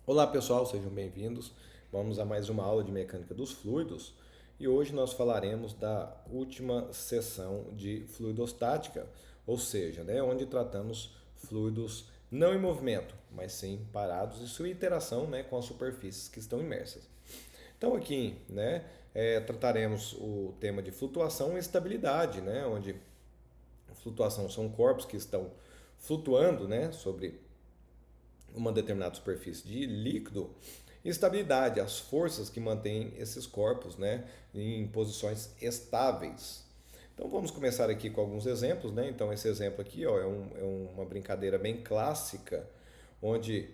Olá pessoal, sejam bem-vindos. Vamos a mais uma aula de mecânica dos fluidos e hoje nós falaremos da última sessão de fluidostática, ou seja, onde tratamos fluidos não em movimento, mas sim parados e sua interação, com as superfícies que estão imersas. Então aqui, trataremos o tema de flutuação e estabilidade, onde flutuação são corpos que estão flutuando, sobre uma determinada superfície de líquido, e estabilidade, as forças que mantêm esses corpos, em posições estáveis. Então vamos começar aqui com alguns exemplos, Então esse exemplo aqui, é uma brincadeira bem clássica, onde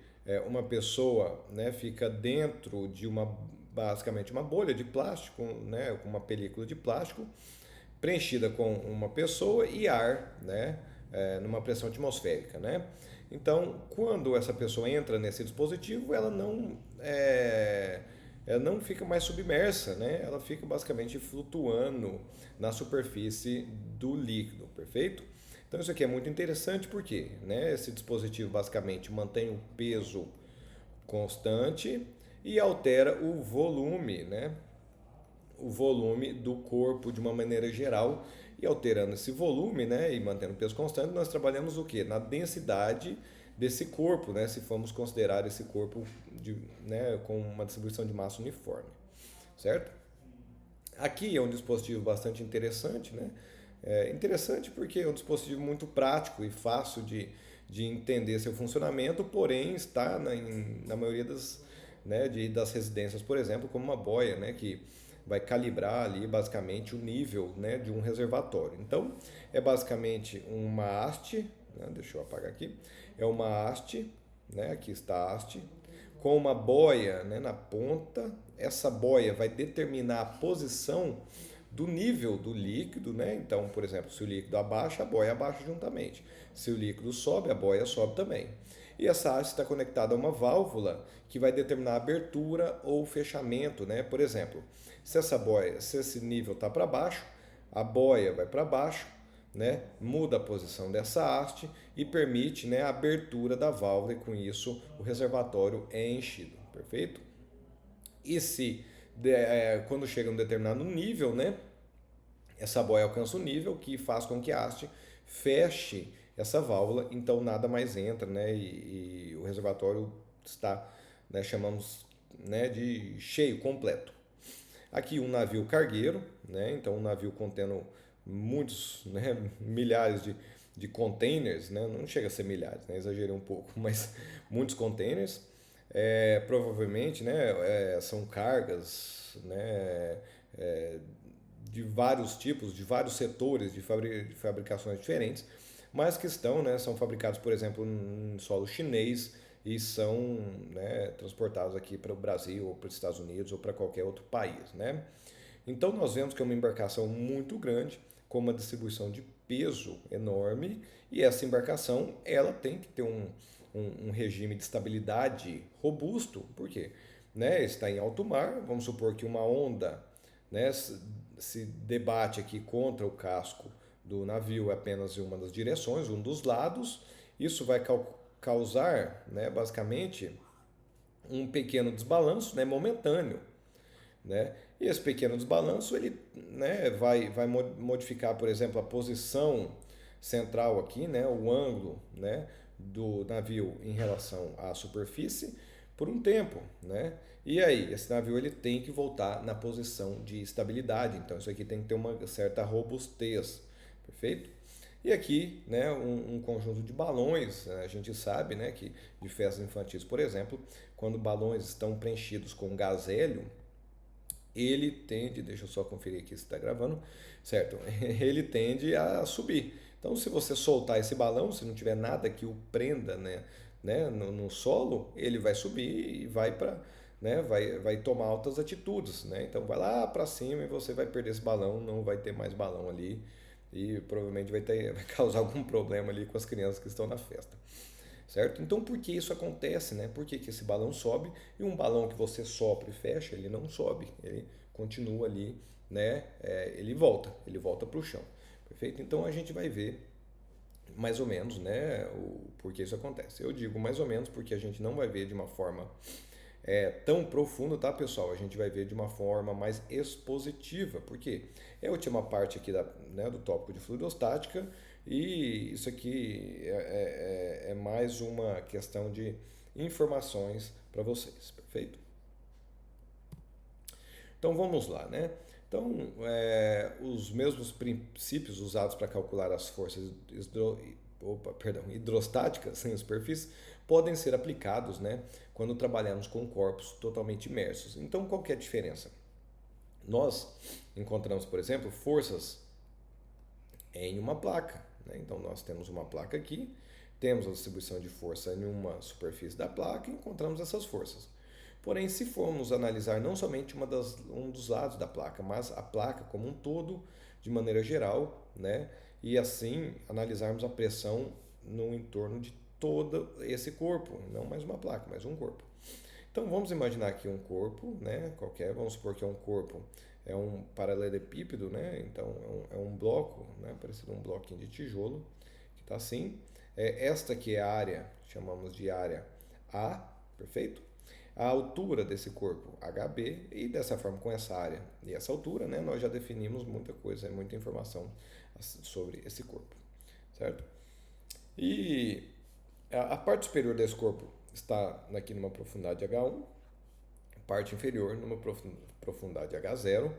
uma pessoa, fica dentro de basicamente uma bolha de plástico, com uma película de plástico, preenchida com uma pessoa e ar, numa pressão atmosférica, Então, quando essa pessoa entra nesse dispositivo, ela não fica mais submersa, Ela fica basicamente flutuando na superfície do líquido, perfeito? Então isso aqui é muito interessante porque, esse dispositivo basicamente mantém o peso constante e altera o volume do corpo de uma maneira geral, e alterando esse volume, e mantendo o peso constante, nós trabalhamos o que? Na densidade desse corpo, se formos considerar esse corpo com uma distribuição de massa uniforme, certo? Aqui é um dispositivo bastante interessante, interessante porque é um dispositivo muito prático e fácil de entender seu funcionamento, porém está na maioria das residências, por exemplo, como uma boia, que vai calibrar ali basicamente o nível, de um reservatório. Então, é basicamente uma haste, deixa eu apagar aqui, é uma haste, aqui está a haste, com uma boia, na ponta. Essa boia vai determinar a posição do nível do líquido, Então, por exemplo, se o líquido abaixa, a boia abaixa juntamente. Se o líquido sobe, a boia sobe também. E essa haste está conectada a uma válvula que vai determinar a abertura ou fechamento, Por exemplo, se esse nível está para baixo, a boia vai para baixo, muda a posição dessa haste e permite, a abertura da válvula, e com isso o reservatório é enchido, perfeito? E se quando chega a um determinado nível, essa boia alcança um nível que faz com que a haste feche essa válvula, então nada mais entra, e o reservatório está, chamamos, de cheio, completo. Aqui um navio cargueiro, então um navio contendo muitos, milhares de containers, não chega a ser milhares, exagerei um pouco, mas muitos containers, provavelmente, são cargas, de vários tipos, de vários setores de fabricações diferentes, mas que são fabricados, por exemplo, em solo chinês e são, transportados aqui para o Brasil ou para os Estados Unidos ou para qualquer outro país, Então nós vemos que é uma embarcação muito grande, com uma distribuição de peso enorme, e essa embarcação ela tem que ter um regime de estabilidade robusto, por quê? Está em alto mar, vamos supor que uma onda, se debate aqui contra o casco do navio apenas em uma das direções, um dos lados, isso vai causar, basicamente, um pequeno desbalanço, momentâneo, E esse pequeno desbalanço ele, vai modificar, por exemplo, a posição central aqui, o ângulo, do navio em relação à superfície por um tempo, E aí, esse navio ele tem que voltar na posição de estabilidade, então isso aqui tem que ter uma certa robustez, perfeito? E aqui, um conjunto de balões, a gente sabe, que de festas infantis, por exemplo, quando balões estão preenchidos com gás hélio, ele tende, deixa eu só conferir aqui se está gravando, certo? Ele tende a subir. Então, se você soltar esse balão, se não tiver nada que o prenda, no solo, ele vai subir e vai para, vai tomar altas atitudes, Então, vai lá para cima e você vai perder esse balão, não vai ter mais balão ali e provavelmente vai causar algum problema ali com as crianças que estão na festa, certo? Então, por que isso acontece, Por que esse balão sobe e um balão que você sopra e fecha, ele não sobe, ele continua ali, ele volta para o chão, perfeito? Então, a gente vai ver, mais ou menos, né, o porquê isso acontece. Eu digo mais ou menos porque a gente não vai ver de uma forma tão profunda, tá, pessoal? A gente vai ver de uma forma mais expositiva, porque é a última parte aqui né, do tópico de fluidostática e isso aqui é mais uma questão de informações para vocês, perfeito? Então vamos lá, né? Então, os mesmos princípios usados para calcular as forças hidrostáticas em superfície podem ser aplicados, né, quando trabalhamos com corpos totalmente imersos. Então, qual que é a diferença? Nós encontramos, por exemplo, forças em uma placa, né? Então, nós temos uma placa aqui, temos a distribuição de força em uma superfície da placa e encontramos essas forças. Porém, se formos analisar não somente um dos lados da placa, mas a placa como um todo, de maneira geral, né? E assim analisarmos a pressão no entorno de todo esse corpo, não mais uma placa, mas um corpo. Então vamos imaginar aqui um corpo, né? Qualquer, vamos supor que é um corpo, é um paralelepípedo, né? Então é um bloco, né? Parecido um bloquinho de tijolo, que está assim. Esta aqui é a área, chamamos de área A, perfeito? A altura desse corpo HB e dessa forma com essa área e essa altura, né, nós já definimos muita coisa, muita informação sobre esse corpo, certo? E a parte superior desse corpo está aqui numa profundidade H1, a parte inferior numa profundidade H0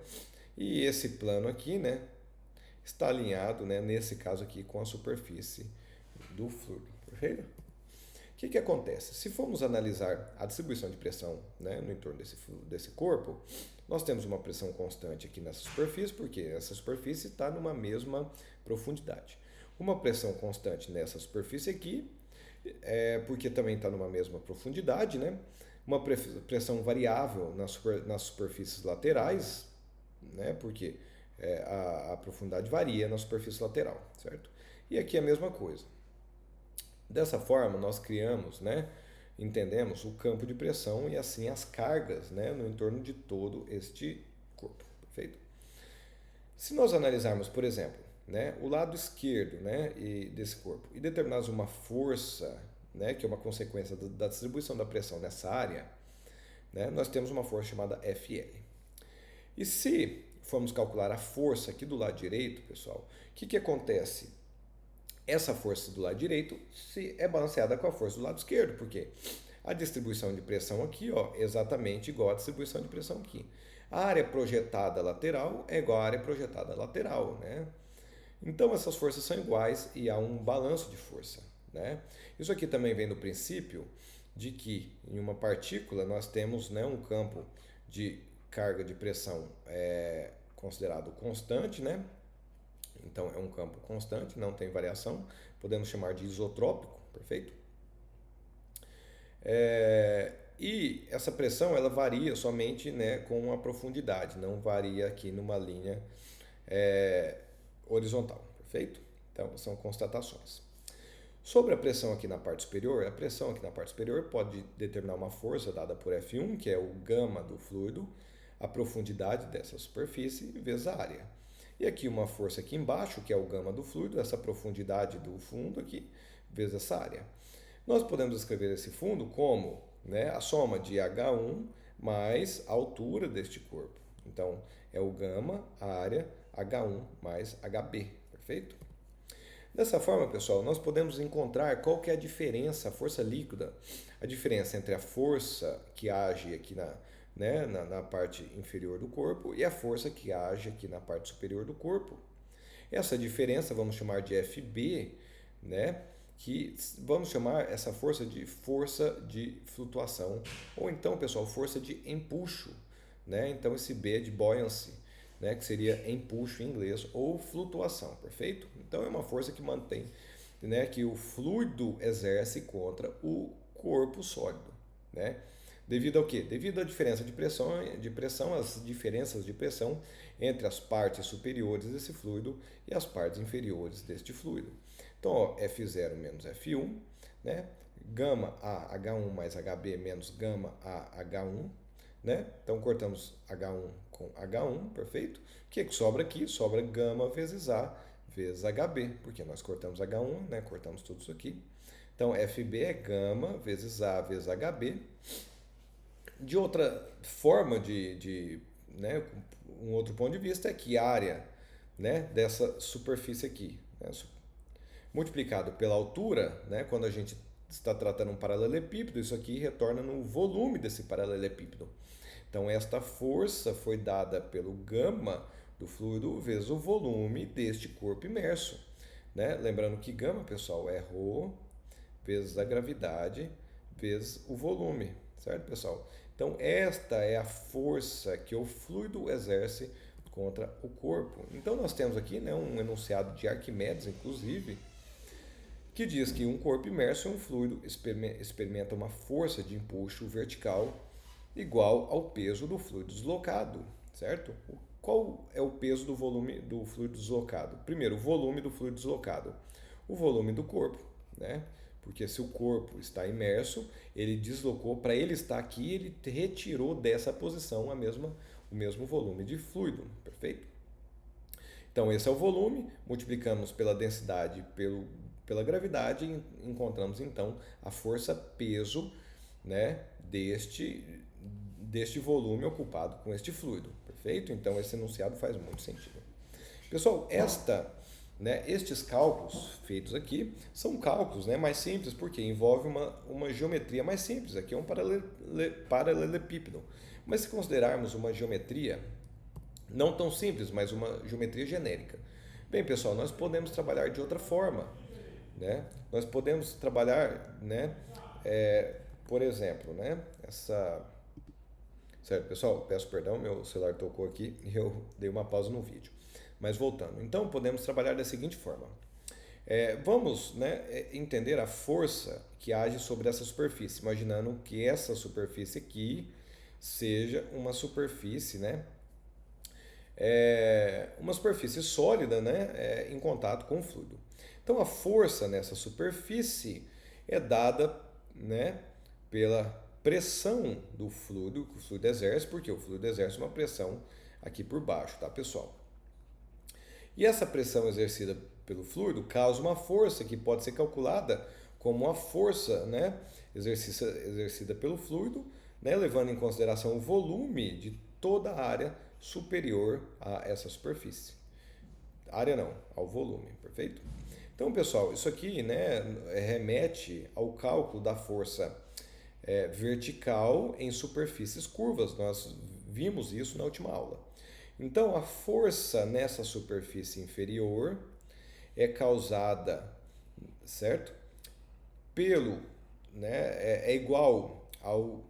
e esse plano aqui, né, está alinhado, né, nesse caso aqui com a superfície do fluido, perfeito? O que acontece? Se formos analisar a distribuição de pressão, né, no entorno desse corpo, nós temos uma pressão constante aqui nessa superfície, porque essa superfície está numa mesma profundidade. Uma pressão constante nessa superfície aqui, porque também está numa mesma profundidade, né? Uma pressão variável nas superfícies laterais, né? Porque a profundidade varia na superfície lateral, certo? E aqui é a mesma coisa. Dessa forma, nós criamos, né, entendemos o campo de pressão e assim as cargas, né, no entorno de todo este corpo, perfeito? Se nós analisarmos, por exemplo, né, o lado esquerdo, né, desse corpo e determinarmos uma força, né, que é uma consequência da distribuição da pressão nessa área, né, nós temos uma força chamada FL. E se formos calcular a força aqui do lado direito, pessoal, o que acontece? Essa força do lado direito é balanceada com a força do lado esquerdo, porque a distribuição de pressão aqui é exatamente igual à distribuição de pressão aqui. A área projetada lateral é igual à área projetada lateral, né? Então essas forças são iguais e há um balanço de força, né? Isso aqui também vem do princípio de que em uma partícula nós temos, né, um campo de carga de pressão considerado constante, né? Então é um campo constante, não tem variação, podemos chamar de isotrópico, perfeito? E essa pressão ela varia somente, né, com a profundidade, não varia aqui numa linha horizontal, perfeito? Então são constatações. Sobre a pressão aqui na parte superior, a pressão aqui na parte superior pode determinar uma força dada por F1, que é o gama do fluido, a profundidade dessa superfície vezes a área. E aqui uma força aqui embaixo, que é o gama do fluido, essa profundidade do fundo aqui, vezes essa área. Nós podemos escrever esse fundo como, né, a soma de H1 mais a altura deste corpo. Então, é o gama, a área, H1 mais HB, perfeito? Dessa forma, pessoal, nós podemos encontrar qual que é a diferença, a força líquida, a diferença entre a força que age aqui na parte inferior do corpo e a força que age aqui na parte superior do corpo. Essa diferença vamos chamar de FB, né? Que vamos chamar essa força de flutuação, ou então, pessoal, força de empuxo, né? Então esse B é de buoyancy, né? Que seria empuxo em inglês, ou flutuação, perfeito? Então é uma força que mantém, né, que o fluido exerce contra o corpo sólido, né? Devido ao quê? Devido à diferença de pressão, as diferenças de pressão entre as partes superiores desse fluido e as partes inferiores deste fluido. Então, ó, F0 menos F1, né? Gama A H1 mais HB menos gama A H1, né? Então, cortamos H1 com H1, perfeito? O que sobra aqui? Sobra gama vezes A vezes HB, porque nós cortamos H1, né? Cortamos tudo isso aqui. Então, FB é gama vezes A vezes HB. De outra forma, né, um outro ponto de vista é que a área, né, dessa superfície aqui, né, multiplicado pela altura, né, quando a gente está tratando um paralelepípedo, isso aqui retorna no volume desse paralelepípedo. Então, esta força foi dada pelo gama do fluido vezes o volume deste corpo imerso. Né? Lembrando que gama, pessoal, é ρ vezes a gravidade vezes o volume, certo, pessoal? Então, esta é a força que o fluido exerce contra o corpo. Então, nós temos aqui, né, um enunciado de Arquimedes, inclusive, que diz que um corpo imerso em um fluido experimenta uma força de empuxo vertical igual ao peso do fluido deslocado, certo? Qual é o peso do volume do fluido deslocado? Primeiro, o volume do fluido deslocado. O volume do corpo, né? Porque se o corpo está imerso, ele deslocou, para ele estar aqui, ele retirou dessa posição o mesmo volume de fluido, perfeito? Então, esse é o volume, multiplicamos pela densidade, pela gravidade, e encontramos então a força-peso, né, deste volume ocupado com este fluido, perfeito? Então, esse enunciado faz muito sentido. Pessoal, estes cálculos feitos aqui são cálculos, né, mais simples, porque envolve uma geometria mais simples. Aqui é um paralelepípedo. Mas se considerarmos uma geometria não tão simples, mas uma geometria genérica. Bem, pessoal, nós podemos trabalhar de outra forma. Né? Nós podemos trabalhar, né, por exemplo, né, Certo, pessoal, peço perdão, meu celular tocou aqui e eu dei uma pausa no vídeo. Mas voltando, então podemos trabalhar da seguinte forma. Vamos, né, entender a força que age sobre essa superfície, imaginando que essa superfície aqui seja uma superfície, né, uma superfície sólida, né, em contato com o fluido. Então a força nessa superfície é dada, né, pela pressão do fluido que o fluido exerce, porque o fluido exerce uma pressão aqui por baixo, tá, pessoal? E essa pressão exercida pelo fluido causa uma força que pode ser calculada como a força, né, exercida pelo fluido, né, levando em consideração o volume de toda a área superior a essa superfície. Área não, ao volume, perfeito? Então, pessoal, isso aqui, né, remete ao cálculo da força vertical em superfícies curvas. Nós vimos isso na última aula. Então, a força nessa superfície inferior é causada, certo? É igual ao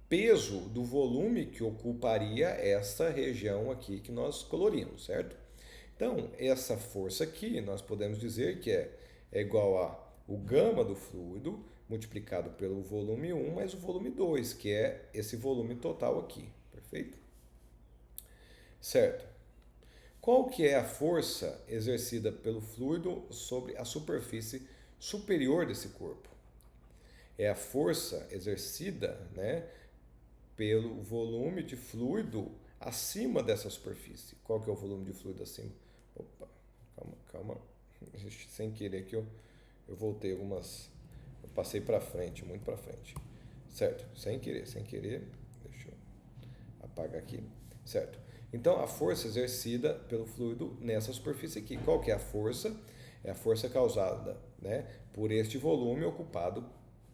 peso do volume que ocuparia essa região aqui que nós colorimos, certo? Então, essa força aqui, nós podemos dizer que é igual a o gama do fluido multiplicado pelo volume 1 mais o volume 2, que é esse volume total aqui, perfeito? Certo. Qual que é a força exercida pelo fluido sobre a superfície superior desse corpo? É a força exercida, né, pelo volume de fluido acima dessa superfície. Qual que é o volume de fluido acima? Opa, calma. Sem querer que eu voltei algumas... Eu passei para frente, muito para frente. Certo, sem querer. Deixa eu apagar aqui. Certo. Então, a força exercida pelo fluido nessa superfície aqui. Qual que é a força? É a força causada, né, por este volume ocupado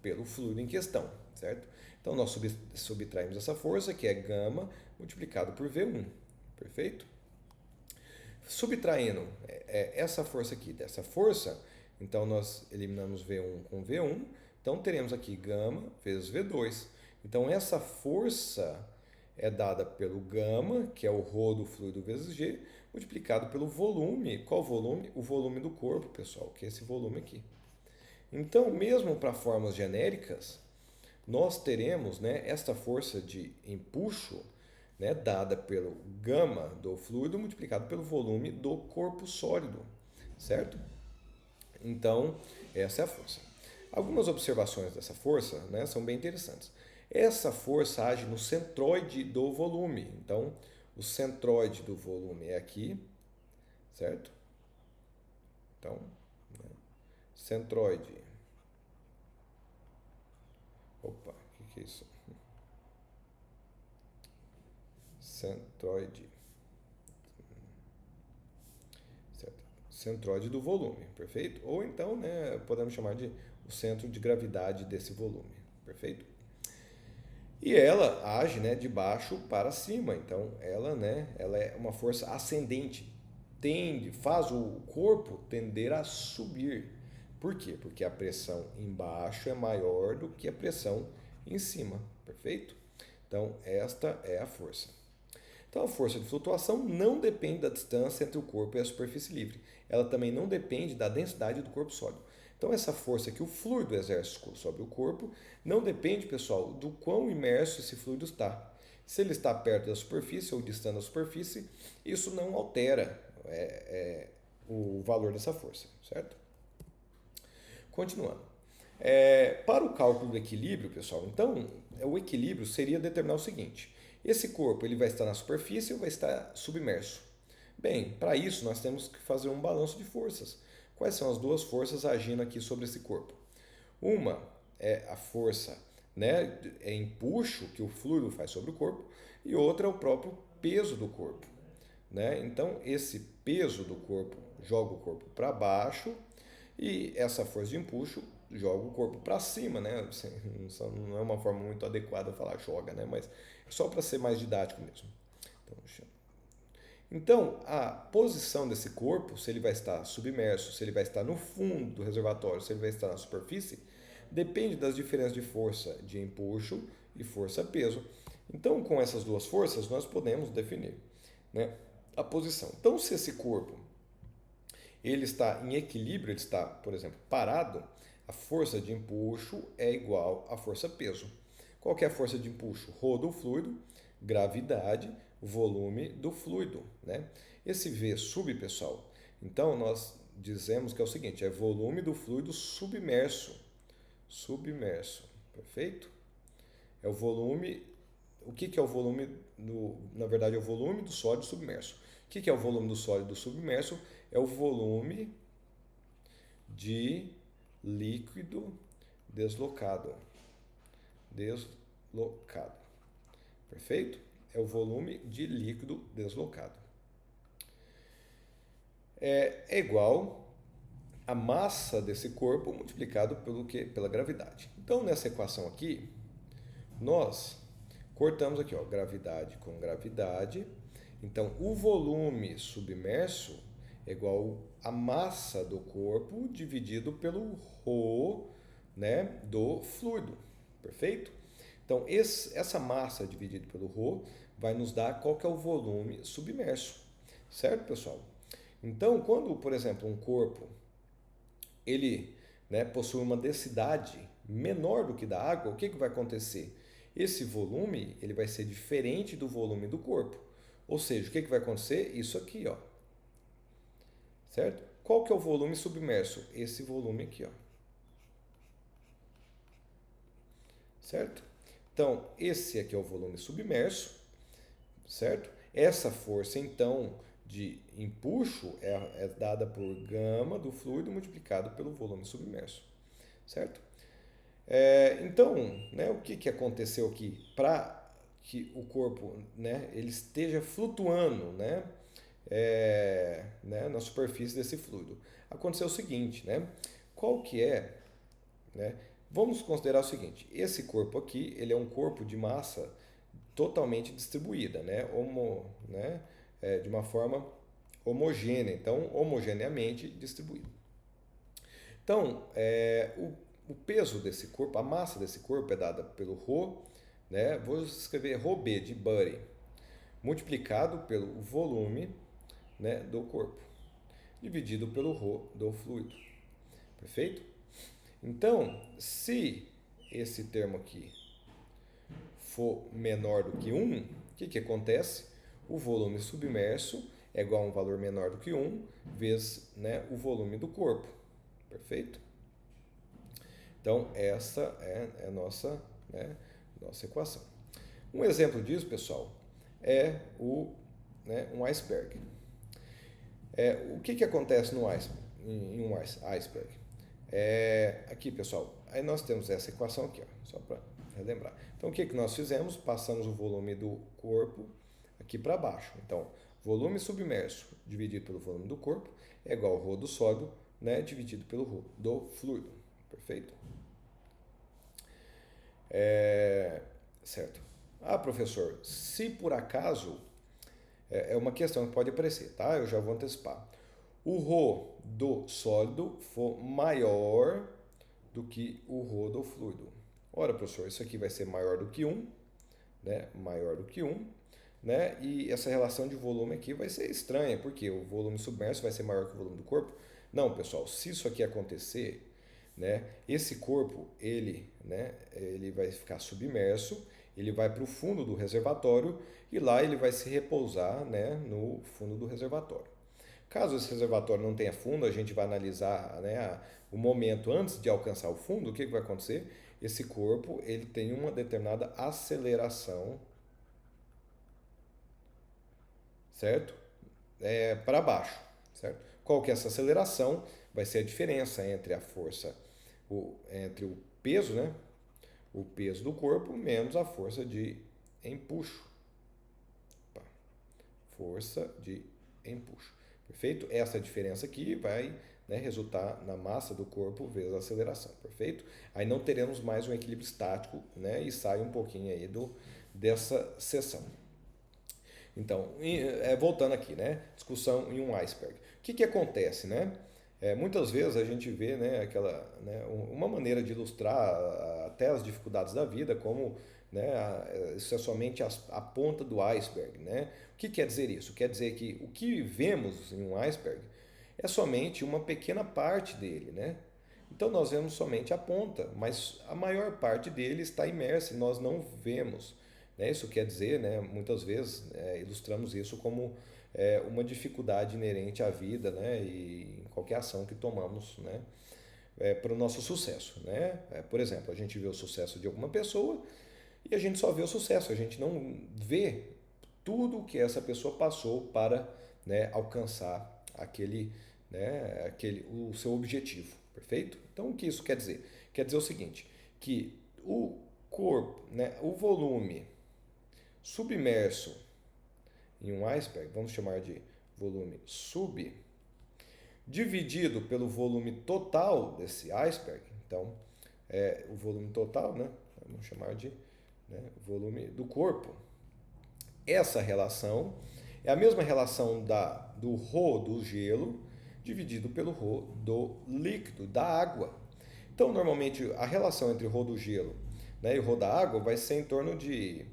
pelo fluido em questão, certo? Então, nós subtraímos essa força, que é gama, multiplicado por V1, perfeito? Subtraindo essa força aqui dessa força, então nós eliminamos V1 com V1, então teremos aqui gama vezes V2. Então, essa força é dada pelo gama, que é o ρ do fluido vezes G, multiplicado pelo volume. Qual volume? O volume do corpo, pessoal, que é esse volume aqui. Então, mesmo para formas genéricas, nós teremos, né, esta força de empuxo, né, dada pelo gama do fluido multiplicado pelo volume do corpo sólido, certo? Então, essa é a força. Algumas observações dessa força, né, são bem interessantes. Essa força age no centroide do volume. Então, o centroide do volume é aqui, certo? Então, né, centroide. Opa, o que é isso? Centroide. Centroide do volume, perfeito? Ou então, né, podemos chamar de o centro de gravidade desse volume, perfeito? E ela age, né, de baixo para cima, então ela, né, ela é uma força ascendente, faz o corpo tender a subir. Por quê? Porque a pressão embaixo é maior do que a pressão em cima, perfeito? Então esta é a força. Então, a força de flutuação não depende da distância entre o corpo e a superfície livre. Ela também não depende da densidade do corpo sólido. Então, essa força que o fluido exerce sobre o corpo não depende, pessoal, do quão imerso esse fluido está. Se ele está perto da superfície ou distante da superfície, isso não altera o valor dessa força, certo? Continuando. Para o cálculo do equilíbrio, pessoal, então, o equilíbrio seria determinar o seguinte: esse corpo ele vai estar na superfície ou vai estar submerso? Bem, para isso nós temos que fazer um balanço de forças. Quais são as duas forças agindo aqui sobre esse corpo? Uma é a força, né, empuxo que o fluido faz sobre o corpo, e outra é o próprio peso do corpo, né? Então, esse peso do corpo joga o corpo para baixo e essa força de empuxo joga o corpo para cima, né? Não é uma forma muito adequada falar joga, né? Mas só para ser mais didático mesmo. Então, a posição desse corpo, se ele vai estar submerso, se ele vai estar no fundo do reservatório, se ele vai estar na superfície, depende das diferenças de força de empuxo e força-peso. Então, com essas duas forças, nós podemos definir, né, a posição. Então, se esse corpo ele está em equilíbrio, ele está, por exemplo, parado, a força de empuxo é igual à força-peso. Qual que é a força de empuxo? Rho do fluido, gravidade, volume do fluido, né? Esse V sub, pessoal, então nós dizemos que é o seguinte, é volume do fluido submerso. Submerso, perfeito? É o volume, o que é o volume, na verdade é o volume do sólido submerso. O que é o volume do sólido submerso? É o volume de líquido deslocado. Deslocado. Perfeito? É o volume de líquido deslocado. É igual a massa desse corpo multiplicado pelo quê? Pela gravidade. Então, nessa equação aqui, nós cortamos aqui, ó, gravidade com gravidade. Então, o volume submerso é igual a massa do corpo dividido pelo ρ, né, do fluido. Perfeito? Então, essa massa dividida pelo ρ vai nos dar qual que é o volume submerso. Certo, pessoal? Então, quando, por exemplo, um corpo ele, né, possui uma densidade menor do que da água, o que vai acontecer? Esse volume ele vai ser diferente do volume do corpo. Ou seja, o que vai acontecer? Isso aqui, ó. Certo? Qual que é o volume submerso? Esse volume aqui, ó. Certo? Então, esse aqui é o volume submerso, certo? Essa força, então, de empuxo é dada por gama do fluido multiplicado pelo volume submerso, certo? Então, né, o que aconteceu aqui? Para que o corpo, né, ele esteja flutuando, né, na superfície desse fluido. Aconteceu o seguinte, né? Qual que é, né? Vamos considerar o seguinte, esse corpo aqui, ele é um corpo de massa totalmente distribuída, né? De uma forma homogênea, então homogeneamente distribuído. Então, o peso desse corpo, a massa desse corpo é dada pelo ρ, né? Vou escrever ρB de Buddy, multiplicado pelo volume, né, do corpo, dividido pelo ρ do fluido. Perfeito? Então, se esse termo aqui for menor do que 1, o que acontece? O volume submerso é igual a um valor menor do que 1 vezes, né, o volume do corpo. Perfeito? Então, essa é a nossa equação. Um exemplo disso, pessoal, é um iceberg. O que acontece no em um iceberg. Aqui, pessoal, aí nós temos essa equação aqui, ó, só para relembrar. Então, o que nós fizemos? Passamos o volume do corpo aqui para baixo. Então, volume submerso dividido pelo volume do corpo é igual ao ρ do sólido, né, dividido pelo ρ do fluido. Perfeito? Certo. Ah, professor, se por acaso, é uma questão que pode aparecer, tá? Eu já vou antecipar. O ρ do sólido for maior do que o ρ do fluido. Ora, professor, isso aqui vai ser maior do que 1, né? Maior do que 1, né? E essa relação de volume aqui vai ser estranha, porque o volume submerso vai ser maior que o volume do corpo. Não, pessoal, se isso aqui acontecer, né, esse corpo, ele vai ficar submerso, ele vai para o fundo do reservatório e lá ele vai se repousar, né, no fundo do reservatório. Caso esse reservatório não tenha fundo, a gente vai analisar, né, o momento antes de alcançar o fundo, o que vai acontecer? Esse corpo ele tem uma determinada aceleração, certo? Para baixo, certo? Qual que é essa aceleração? Vai ser a diferença entre a força, entre o peso, né? O peso do corpo menos a força de empuxo. Força de empuxo. Perfeito? Essa diferença aqui vai, né, resultar na massa do corpo vezes a aceleração. Perfeito? Aí não teremos mais um equilíbrio estático, né? E sai um pouquinho aí dessa seção. Então, voltando aqui, né? Discussão em um iceberg. O que acontece, né? Muitas vezes a gente vê, né, uma maneira de ilustrar até as dificuldades da vida, como, né, isso é somente a ponta do iceberg. Né? O que quer dizer isso? Quer dizer que o que vemos em um iceberg é somente uma pequena parte dele. Né? Então nós vemos somente a ponta, mas a maior parte dele está imersa e nós não vemos. Né? Isso quer dizer, né, muitas vezes, ilustramos isso como uma dificuldade inerente à vida, né, e em qualquer ação que tomamos, né, para o nosso sucesso. Né? Por exemplo, a gente vê o sucesso de alguma pessoa e a gente só vê o sucesso, a gente não vê tudo o que essa pessoa passou para, né, alcançar o seu objetivo. Perfeito? Então, o que isso quer dizer? Quer dizer o seguinte, que o corpo, né, o volume submerso em um iceberg, vamos chamar de volume sub, dividido pelo volume total desse iceberg, então o volume total, né, vamos chamar de, né, volume do corpo. Essa relação é a mesma relação do ρ do gelo dividido pelo ρ do líquido, da água. Então, normalmente, a relação entre o ρ do gelo, né, e o ρ da água vai ser em torno de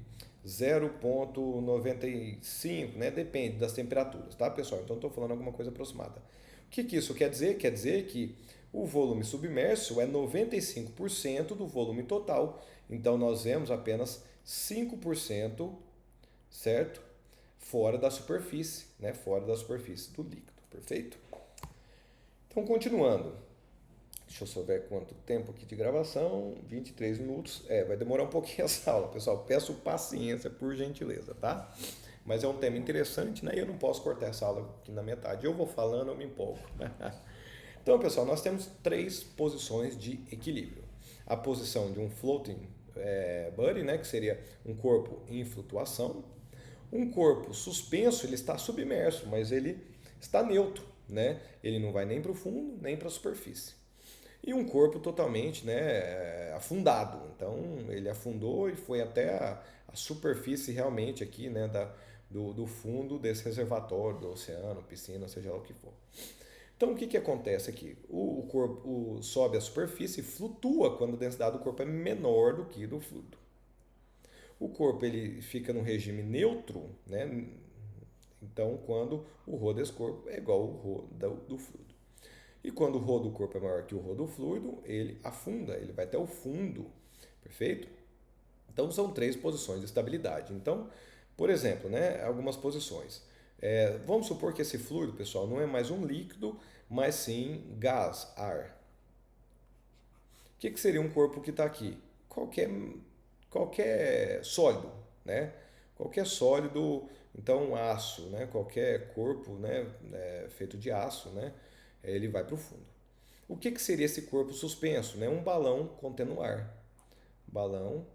0,95, né? Depende das temperaturas, tá, pessoal? Então, estou falando alguma coisa aproximada. O que isso quer dizer? Quer dizer que o volume submerso é 95% do volume total. Então, nós vemos apenas 5%, certo? Fora da superfície, né? Fora da superfície do líquido, perfeito? Então, continuando. Deixa eu só ver quanto tempo aqui de gravação. 23 minutos. Vai demorar um pouquinho essa aula, pessoal. Peço paciência, por gentileza, tá? Mas é um tema interessante, né? E eu não posso cortar essa aula aqui na metade. Eu vou falando, eu me empolgo. Então, pessoal, nós temos 3 posições de equilíbrio. A posição de um floating body, né? Que seria um corpo em flutuação. Um corpo suspenso, ele está submerso, mas ele está neutro, né? Ele não vai nem para o fundo, nem para a superfície. E um corpo totalmente, né, afundado. Então, ele afundou e foi até a superfície realmente aqui, né, do fundo desse reservatório, do oceano, piscina, seja lá o que for. Então, o que acontece aqui? O corpo sobe à superfície e flutua quando a densidade do corpo é menor do que do fluido. O corpo ele fica no regime neutro, né? Então, quando o ρ desse corpo é igual ao ρ do fluido. E quando o ρ do corpo é maior que o ρ do fluido, ele afunda, ele vai até o fundo, perfeito? Então, são 3 posições de estabilidade. Então, por exemplo, né, algumas posições. Vamos supor que esse fluido, pessoal, não é mais um líquido, mas sim gás, ar. O que seria um corpo que está aqui? Qualquer sólido, né? Qualquer sólido, então aço, né? Qualquer corpo, né, feito de aço, né? ele vai para o fundo. O que seria esse corpo suspenso? Né? Um balão contendo ar. Balão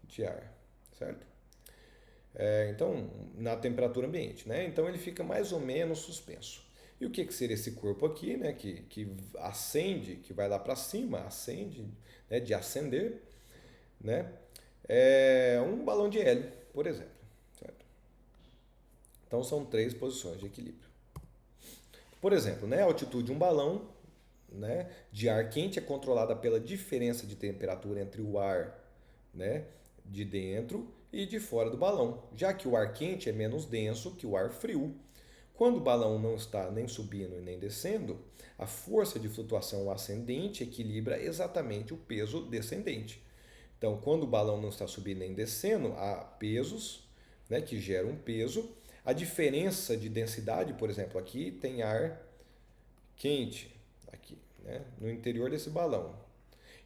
de ar, certo? Então, na temperatura ambiente, né? Então ele fica mais ou menos suspenso. E o que seria esse corpo aqui, né? Que acende, que vai lá para cima, acende, né? De acender, né? É um balão de hélio, por exemplo, certo? Então são 3 posições de equilíbrio. Por exemplo, né? A altitude de um balão, né, de ar quente é controlada pela diferença de temperatura entre o ar, né, de dentro e de fora do balão, já que o ar quente é menos denso que o ar frio. Quando o balão não está nem subindo e nem descendo, a força de flutuação ascendente equilibra exatamente o peso descendente. Então, quando o balão não está subindo nem descendo, há pesos, né, que geram peso. A diferença de densidade, por exemplo, aqui tem ar quente, aqui, né, no interior desse balão.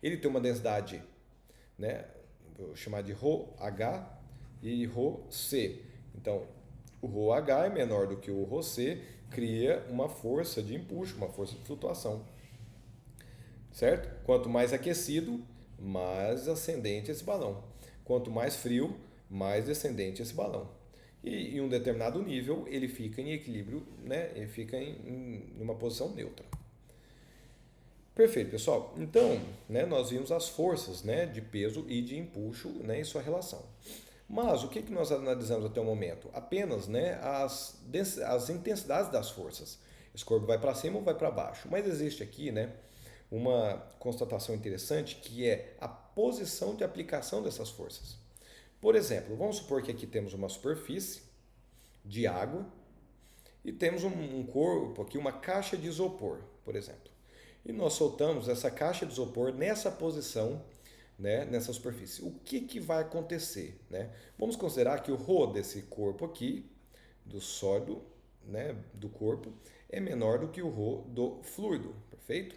Ele tem uma densidade, né, vou chamar de ρH e ρC. Então, o ρH é menor do que o ρC, cria uma força de empuxo, uma força de flutuação. Certo? Quanto mais aquecido, mais ascendente esse balão. Quanto mais frio, mais descendente esse balão. E em um determinado nível, ele fica em equilíbrio, né? Ele fica em uma posição neutra. Perfeito, pessoal. Então, né, nós vimos as forças, né, de peso e de empuxo, né, e sua relação. Mas o que nós analisamos até o momento? Apenas, né, as intensidades das forças. Esse corpo vai para cima ou vai para baixo. Mas existe aqui, né, uma constatação interessante que é a posição de aplicação dessas forças. Por exemplo, vamos supor que aqui temos uma superfície de água e temos um corpo aqui, uma caixa de isopor, por exemplo. E nós soltamos essa caixa de isopor nessa posição, né, nessa superfície. O que vai acontecer? Né? Vamos considerar que o ρ desse corpo aqui, do sólido, né, do corpo, é menor do que o ρ do fluido, perfeito?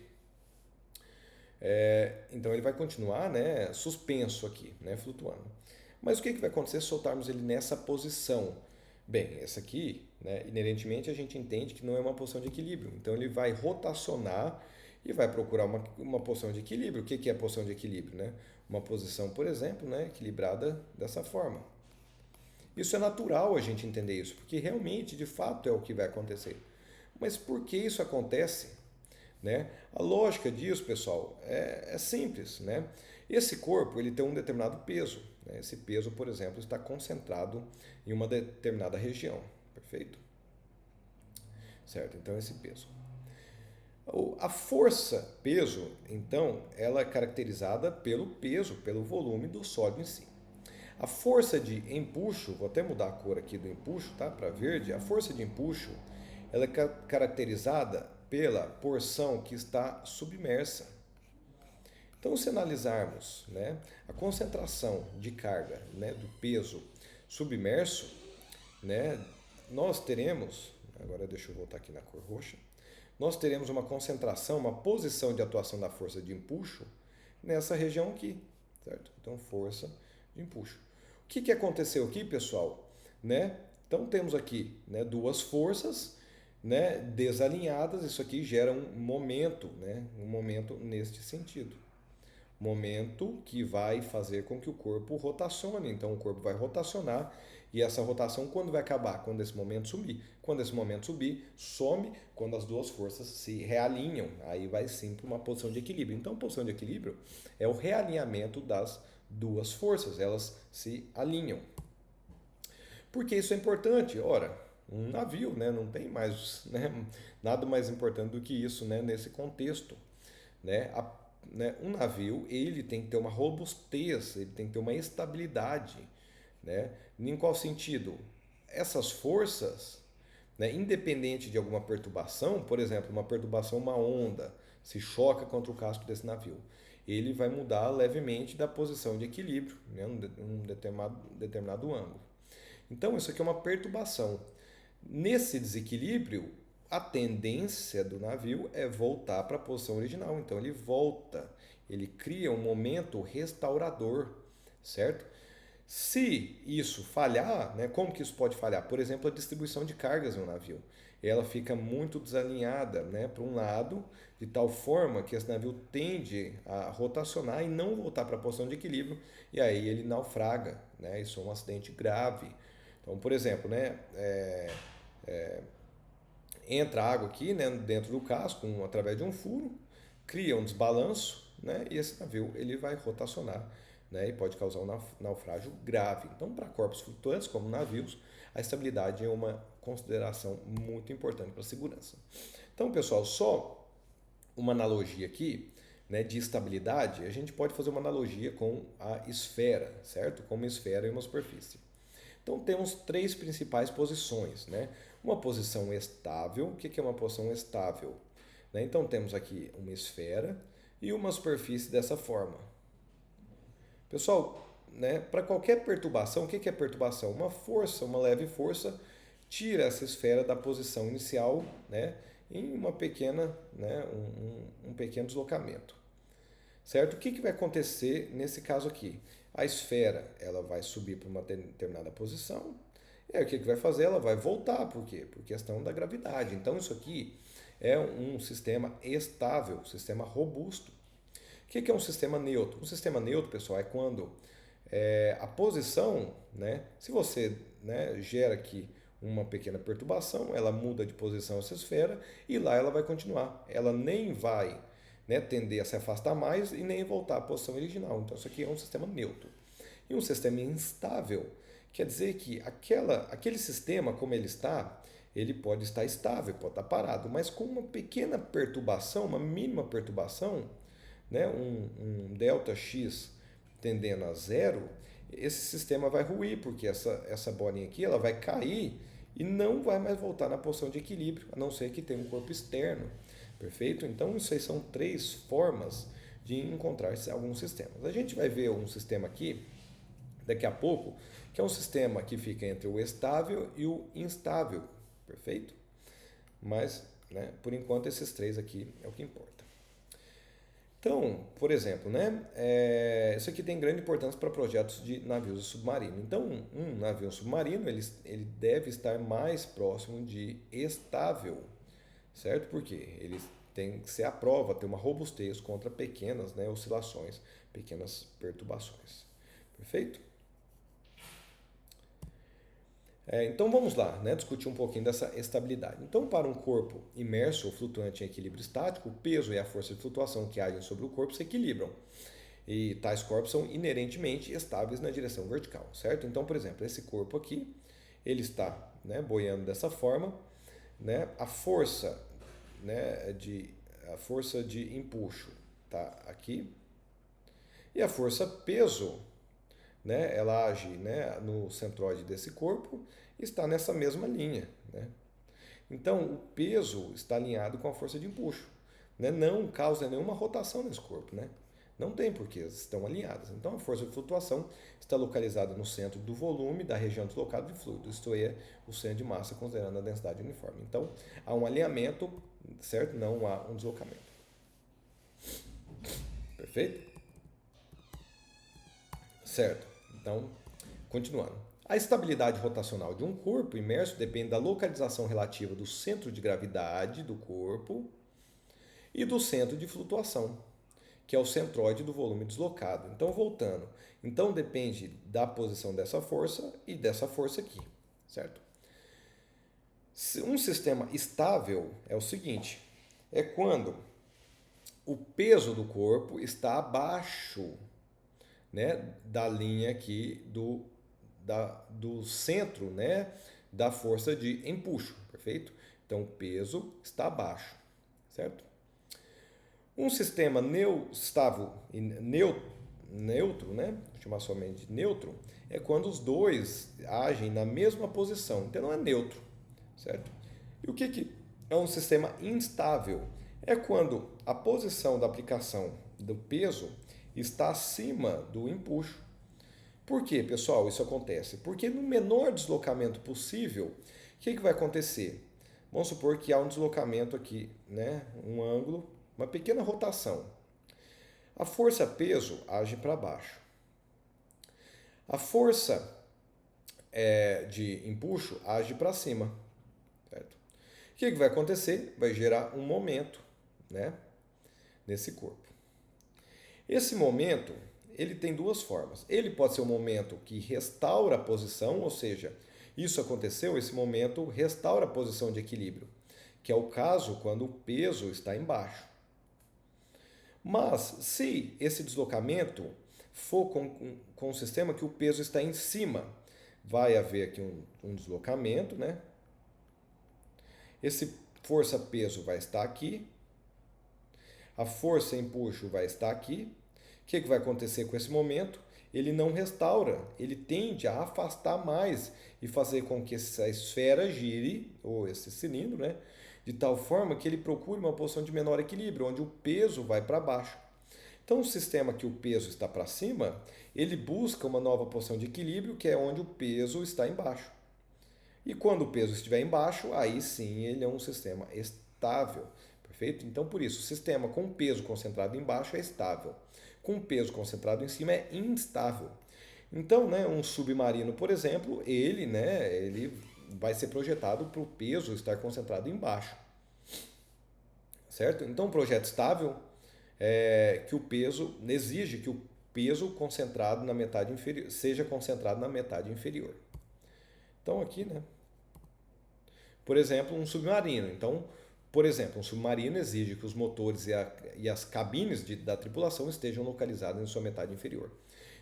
Então ele vai continuar, né, suspenso aqui, né, flutuando. Mas o que vai acontecer se soltarmos ele nessa posição? Bem, essa aqui, né, inerentemente a gente entende que não é uma posição de equilíbrio. Então ele vai rotacionar e vai procurar uma posição de equilíbrio. O que é a posição de equilíbrio? Né? Uma posição, por exemplo, né, equilibrada dessa forma. Isso é natural a gente entender isso, porque realmente, de fato, é o que vai acontecer. Mas por que isso acontece? Né? A lógica disso, pessoal, é simples. Né? Esse corpo ele tem um determinado peso. Né? Esse peso, por exemplo, está concentrado em uma determinada região. Perfeito? Certo? Então, esse peso. A força peso, então, ela é caracterizada pelo peso, pelo volume do sólido em si. A força de empuxo, vou até mudar a cor aqui do empuxo, tá? Para verde. A força de empuxo, ela é caracterizada pela porção que está submersa. Então, se analisarmos, né, a concentração de carga, né, do peso submerso, né, nós teremos, agora deixa eu voltar aqui na cor roxa, nós teremos uma concentração, uma posição de atuação da força de empuxo nessa região aqui, certo? Então, força de empuxo. O que aconteceu aqui, pessoal? Né? Então, temos aqui, né, duas forças, né, desalinhadas, isso aqui gera um momento, né, um momento neste sentido. Momento que vai fazer com que o corpo rotacione. Então, o corpo vai rotacionar e essa rotação quando vai acabar? Quando esse momento subir. Quando esse momento subir, some quando as duas forças se realinham. Aí vai sim para uma posição de equilíbrio. Então, a posição de equilíbrio é o realinhamento das duas forças. Elas se alinham. Por que isso é importante? Ora, um navio, né? Não tem mais, né, nada mais importante do que isso, né, nesse contexto. Né? Um navio ele tem que ter uma robustez, ele tem que ter uma estabilidade. Né? Em qual sentido? Essas forças, né, independente de alguma perturbação, por exemplo, uma perturbação, uma onda, se choca contra o casco desse navio, ele vai mudar levemente da posição de equilíbrio, né, um determinado ângulo. Então, isso aqui é uma perturbação. Nesse desequilíbrio, a tendência do navio é voltar para a posição original. Então, ele volta, ele cria um momento restaurador, certo? Se isso falhar, né, como que isso pode falhar? Por exemplo, a distribuição de cargas no navio. ela fica muito desalinhada, né, para um lado, de tal forma que esse navio tende a rotacionar e não voltar para a posição de equilíbrio, e aí ele naufraga, né, isso é um acidente grave. Então, por exemplo, né, entra água aqui, né, dentro do casco através de um furo, cria um desbalanço, né, e esse navio ele vai rotacionar, né, e pode causar um naufrágio grave. Então, para corpos flutuantes como navios, a estabilidade é uma consideração muito importante para a segurança. Então, pessoal, só uma analogia aqui, né, de estabilidade, a gente pode fazer uma analogia com a esfera, certo? Com uma esfera e uma superfície. Então temos três principais posições, né? Uma posição estável. O que é uma posição estável? Né? Então temos aqui uma esfera e uma superfície dessa forma. Pessoal, né, para qualquer perturbação, o que é perturbação? Uma força, uma leve força, tira essa esfera da posição inicial, né, em uma pequena, né, um pequeno deslocamento. Certo? O que vai acontecer nesse caso aqui? A esfera ela vai subir para uma determinada posição, e aí o que vai fazer? Ela vai voltar, por quê? Por questão da gravidade. Então isso aqui é um sistema estável, um sistema robusto. O que é um sistema neutro? Um sistema neutro, pessoal, é quando a posição, né, se você, né, gera aqui uma pequena perturbação, ela muda de posição essa esfera e lá ela vai continuar. Ela nem vai, né, tender a se afastar mais e nem voltar à posição original. Então isso aqui é um sistema neutro. E um sistema instável quer dizer que aquele sistema, como ele pode estar estável, pode estar parado, mas com uma pequena perturbação, uma mínima perturbação, né, um delta x tendendo a zero, esse sistema vai ruir, porque essa bolinha aqui ela vai cair e não vai mais voltar na posição de equilíbrio, a não ser que tenha um corpo externo. Perfeito? Então, isso aí são três formas de encontrar alguns sistemas. A gente vai ver um sistema aqui, daqui a pouco, que é um sistema que fica entre o estável e o instável. Perfeito? Mas, né, por enquanto, esses três aqui é o que importa. Então, por exemplo, né, isso aqui tem grande importância para projetos de navios submarinos. Então, um navio submarino ele deve estar mais próximo de estável, certo? Porque ele tem que ser à prova, ter uma robustez contra pequenas, né, oscilações, pequenas perturbações. Perfeito? Então vamos lá, né, discutir um pouquinho dessa estabilidade. Então, para um corpo imerso ou flutuante em equilíbrio estático, o peso e a força de flutuação que agem sobre o corpo se equilibram. E tais corpos são inerentemente estáveis na direção vertical, certo? Então, por exemplo, esse corpo aqui, ele está, né, boiando dessa forma, né, a força de empuxo está aqui e a força peso, né, ela age, né, no centroide desse corpo e está nessa mesma linha, né? Então o peso está alinhado com a força de empuxo, né? Não causa nenhuma rotação nesse corpo, né? Não tem porque estão alinhadas. Então a força de flutuação está localizada no centro do volume da região deslocada de fluido, isto é, o centro de massa considerando a densidade uniforme. Então há um alinhamento, certo? Não há um deslocamento. Perfeito? Certo. Então, continuando. A estabilidade rotacional de um corpo imerso depende da localização relativa do centro de gravidade do corpo e do centro de flutuação, que é o centroide do volume deslocado. Então, voltando. Então, depende da posição dessa força e dessa força aqui, certo? Um sistema estável é o seguinte, é quando o peso do corpo está abaixo, né, da linha aqui do centro, né, da força de empuxo, perfeito? Então o peso está abaixo, certo? Um sistema estável e neutro, né, vou chamar somente de neutro, é quando os dois agem na mesma posição, então não é neutro, certo? E o que é um sistema instável? É quando a posição da aplicação do peso está acima do empuxo. Por que, pessoal, isso acontece? Porque no menor deslocamento possível, o que vai acontecer? Vamos supor que há um deslocamento aqui, né? Um ângulo, uma pequena rotação. A força-peso age para baixo. A força de empuxo age para cima, certo? O que vai acontecer? Vai gerar um momento, né, nesse corpo. Esse momento, ele tem duas formas. Ele pode ser um momento que restaura a posição, ou seja, isso aconteceu, esse momento restaura a posição de equilíbrio, que é o caso quando o peso está embaixo. Mas se esse deslocamento for com um sistema que o peso está em cima, vai haver aqui um deslocamento, né? Esse força-peso vai estar aqui, a força-empuxo vai estar aqui. O que vai acontecer com esse momento? Ele não restaura, ele tende a afastar mais e fazer com que essa esfera gire, ou esse cilindro, né? De tal forma que ele procure uma posição de menor equilíbrio, onde o peso vai para baixo. Então, o sistema que o peso está para cima, ele busca uma nova posição de equilíbrio, que é onde o peso está embaixo. E quando o peso estiver embaixo, aí sim ele é um sistema estável, perfeito? Então, por isso, o sistema com peso concentrado embaixo é estável, com peso concentrado em cima é instável. Então, né, um submarino, por exemplo, ele vai ser projetado para o peso estar concentrado embaixo, certo? Então, um projeto estável que o peso exige que o peso concentrado na metade inferior seja concentrado na metade inferior. Então, aqui, né? Por exemplo, um submarino. Então, por exemplo, um submarino exige que os motores e as cabines da tripulação estejam localizados em sua metade inferior.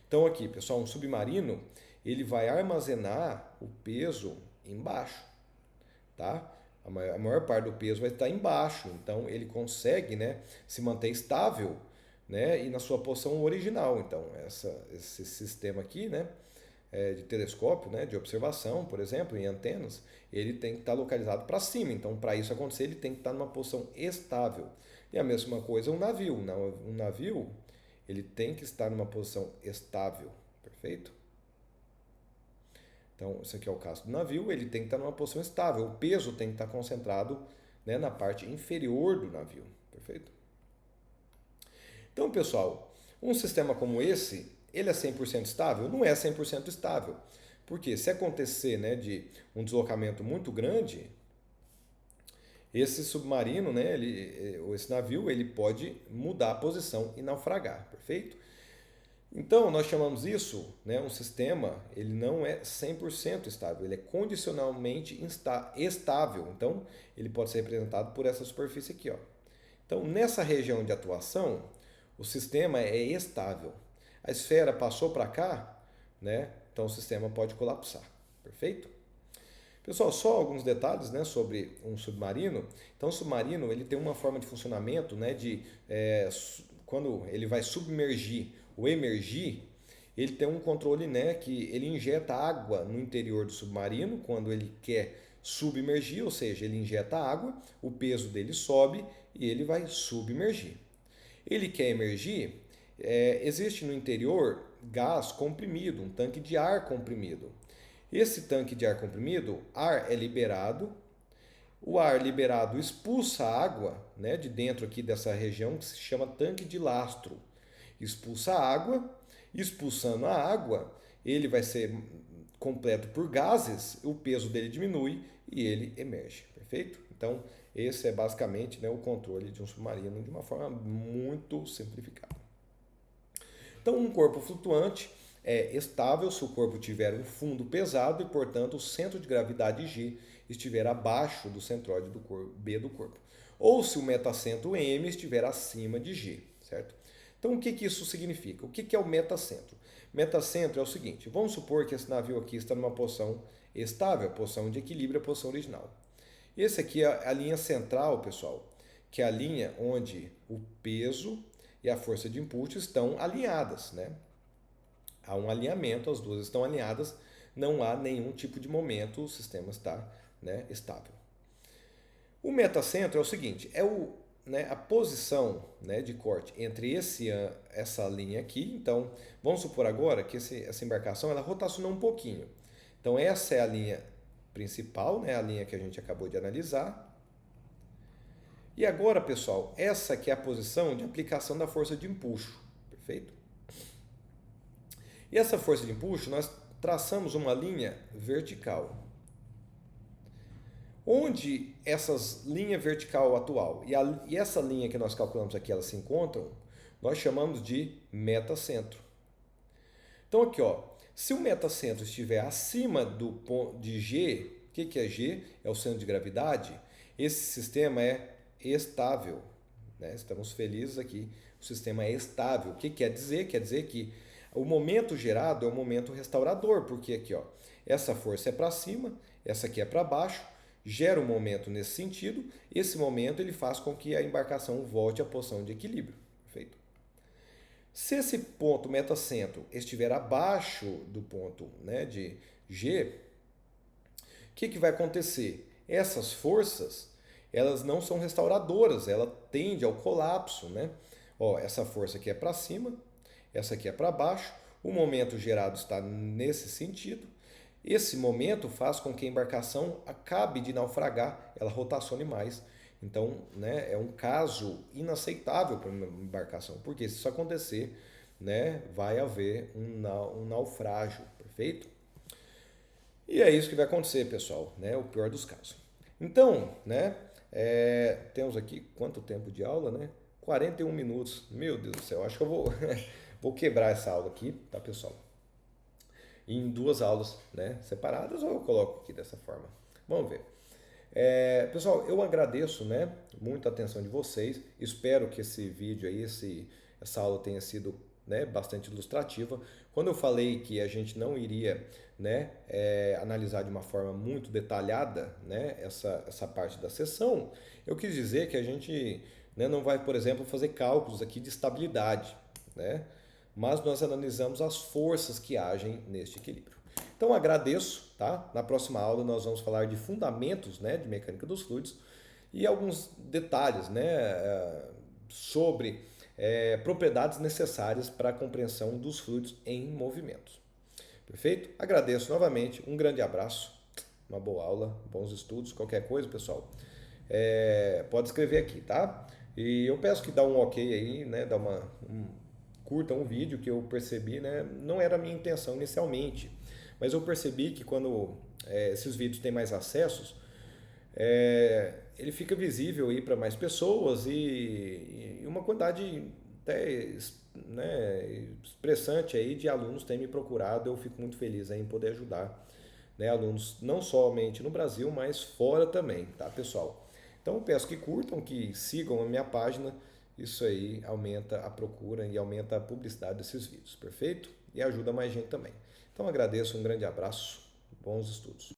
Então, aqui, pessoal, um submarino ele vai armazenar o peso embaixo, tá? A maior parte do peso vai estar embaixo, então ele consegue, né, se manter estável, né, e na sua posição original. Então, esse sistema aqui, né, de telescópio, né, de observação, por exemplo, em antenas, ele tem que estar localizado para cima. Então, para isso acontecer, ele tem que estar numa posição estável. E a mesma coisa um navio. Um navio, ele tem que estar numa posição estável, perfeito? Então, esse aqui é o caso do navio, ele tem que estar numa posição estável. O peso tem que estar concentrado, né, na parte inferior do navio, perfeito? Então, pessoal, um sistema como esse, ele é 100% estável? Não é 100% estável. Porque se acontecer, né, de um deslocamento muito grande, esse submarino, né, esse navio, ele pode mudar a posição e naufragar, perfeito? Então, nós chamamos isso, né, um sistema, ele não é 100% estável, ele é condicionalmente estável. Então, ele pode ser representado por essa superfície aqui, ó. Então, nessa região de atuação, o sistema é estável. A esfera passou para cá, né? Então, o sistema pode colapsar, perfeito? Pessoal, só alguns detalhes, né, sobre um submarino. Então, o submarino ele tem uma forma de funcionamento, né, quando ele vai submergir ou emergir, ele tem um controle, né, que ele injeta água no interior do submarino quando ele quer submergir, ou seja, ele injeta água, o peso dele sobe e ele vai submergir. Ele quer emergir, existe no interior gás comprimido, um tanque de ar comprimido. Esse tanque de ar comprimido, ar é liberado, o ar liberado expulsa a água, né, de dentro aqui dessa região que se chama tanque de lastro. Expulsa a água, expulsando a água, ele vai ser completo por gases, o peso dele diminui e ele emerge, perfeito? Então, esse é basicamente, né, o controle de um submarino de uma forma muito simplificada. Então, um corpo flutuante é estável se o corpo tiver um fundo pesado e, portanto, o centro de gravidade G estiver abaixo do centroide do corpo, B do corpo. Ou se o metacentro M estiver acima de G, certo? Então, o que isso significa? O que é o metacentro? Metacentro é o seguinte, vamos supor que esse navio aqui está numa posição estável, a posição de equilíbrio, a posição original. Esse aqui é a linha central, pessoal, que é a linha onde o peso e a força de impulso estão alinhadas, né? Há um alinhamento, as duas estão alinhadas, não há nenhum tipo de momento, o sistema está, né, estável. O metacentro é o seguinte, a posição, né, de corte entre essa linha aqui. Então, vamos supor agora que essa embarcação ela rotacionou um pouquinho. Então, essa é a linha principal, né, a linha que a gente acabou de analisar. E agora, pessoal, essa aqui é a posição de aplicação da força de empuxo, perfeito? E essa força de empuxo, nós traçamos uma linha vertical. Onde essas linhas vertical atual e essa linha que nós calculamos aqui, elas se encontram, nós chamamos de metacentro. Então aqui, ó, se o metacentro estiver acima do ponto de G, o que é G? É o centro de gravidade. Esse sistema é estável, né? Estamos felizes aqui. O sistema é estável. O que quer dizer? Quer dizer que o momento gerado é o momento restaurador, porque aqui, ó, essa força é para cima, essa aqui é para baixo, gera um momento nesse sentido. Esse momento ele faz com que a embarcação volte à posição de equilíbrio. Perfeito? Se esse ponto metacentro estiver abaixo do ponto, né, de G, o que vai acontecer? Essas forças, elas não são restauradoras, ela tende ao colapso, né? Ó, essa força aqui é para cima, essa aqui é para baixo, o momento gerado está nesse sentido. Esse momento faz com que a embarcação acabe de naufragar, ela rotacione mais. Então, né, é um caso inaceitável para uma embarcação, porque se isso acontecer, né, vai haver um naufrágio, perfeito? E é isso que vai acontecer, pessoal, né, o pior dos casos. Então, né, temos aqui quanto tempo de aula, né? 41 minutos. Meu Deus do céu, acho que eu vou, vou quebrar essa aula aqui, tá, pessoal? Em duas aulas, né, separadas, ou eu coloco aqui dessa forma. Vamos ver. Pessoal, eu agradeço, né, muito a atenção de vocês. Espero que esse vídeo aí, essa aula tenha sido, né, bastante ilustrativa. Quando eu falei que a gente não iria, né, analisar de uma forma muito detalhada, né, essa parte da sessão, eu quis dizer que a gente, né, não vai, por exemplo, fazer cálculos aqui de estabilidade, né, mas nós analisamos as forças que agem neste equilíbrio. Então agradeço, tá? Na próxima aula nós vamos falar de fundamentos, né, de mecânica dos fluidos e alguns detalhes, né, sobre propriedades necessárias para a compreensão dos fluidos em movimento. Perfeito? Agradeço novamente, um grande abraço, uma boa aula, bons estudos, qualquer coisa, pessoal, pode escrever aqui, tá? E eu peço que dá um ok aí, né, curta um vídeo que eu percebi, né, não era a minha intenção inicialmente, mas eu percebi que quando esses vídeos têm mais acessos, ele fica visível aí para mais pessoas e uma quantidade até, né, expressante aí de alunos tem me procurado. Eu fico muito feliz aí em poder ajudar, né, alunos não somente no Brasil, mas fora também, tá, pessoal? Então eu peço que curtam, que sigam a minha página. Isso aí aumenta a procura e aumenta a publicidade desses vídeos, perfeito? E ajuda mais gente também. Então agradeço, um grande abraço, bons estudos.